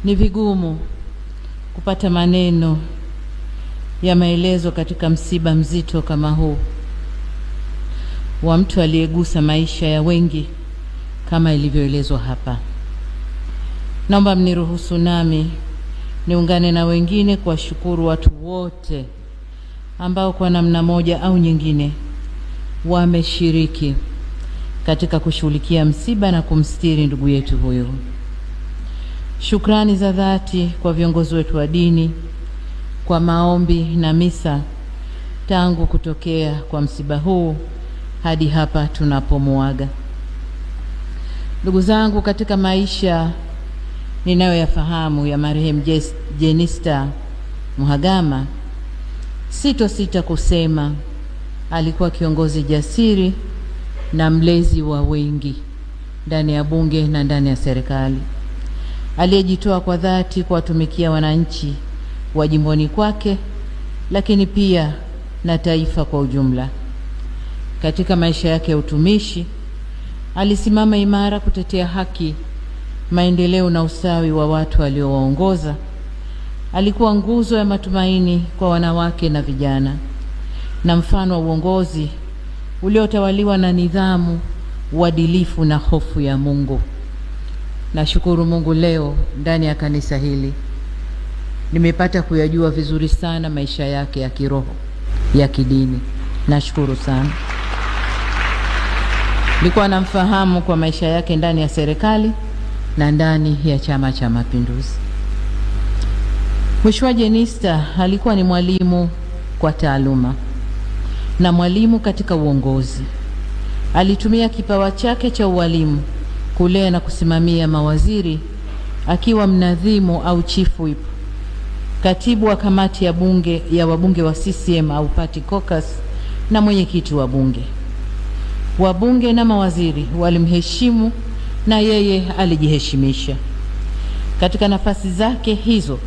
Ni vigumu kupata maneno ya maelezo katika msiba mzito kama huu wa mtu aliyegusa maisha ya wengi kama ilivyoelezwa hapa. Naomba mniruhusu nami niungane na wengine kuwashukuru watu wote ambao kwa namna moja au nyingine wameshiriki katika kushughulikia msiba na kumstiri ndugu yetu huyu. Shukrani za dhati kwa viongozi wetu wa dini kwa maombi na misa tangu kutokea kwa msiba huu hadi hapa tunapomuaga. Ndugu zangu, katika maisha ninayoyafahamu ya marehemu Jenista Mhagama, sitosita kusema alikuwa kiongozi jasiri na mlezi wa wengi ndani ya bunge na ndani ya serikali, aliyejitoa kwa dhati kuwatumikia wananchi wa jimboni kwake, lakini pia na taifa kwa ujumla. Katika maisha yake ya utumishi, alisimama imara kutetea haki, maendeleo na ustawi wa watu aliowaongoza. Alikuwa nguzo ya matumaini kwa wanawake na vijana, na mfano wa uongozi uliotawaliwa na nidhamu, uadilifu na hofu ya Mungu. Nashukuru Mungu leo ndani ya kanisa hili nimepata kuyajua vizuri sana maisha yake ya kiroho, ya kidini. Nashukuru sana. Nilikuwa namfahamu kwa maisha yake ndani ya serikali na ndani ya Chama cha Mapinduzi. Mheshimiwa Jenista alikuwa ni mwalimu kwa taaluma na mwalimu katika uongozi. Alitumia kipawa chake cha ualimu kulea na kusimamia mawaziri, akiwa mnadhimu au chief whip, katibu wa kamati ya wabunge wa CCM au party caucus, na mwenyekiti wa bunge. Wabunge na mawaziri walimheshimu na yeye alijiheshimisha. Katika nafasi zake hizo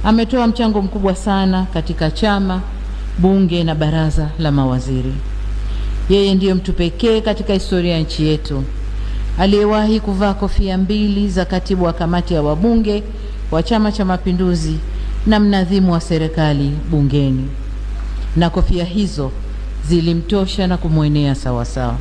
ametoa mchango mkubwa sana katika chama, bunge na baraza la mawaziri. Yeye ndiyo mtu pekee katika historia ya nchi yetu aliyewahi kuvaa kofia mbili za katibu wa kamati ya wabunge wa Chama cha Mapinduzi na mnadhimu wa serikali bungeni, na kofia hizo zilimtosha na kumwenea sawa sawa.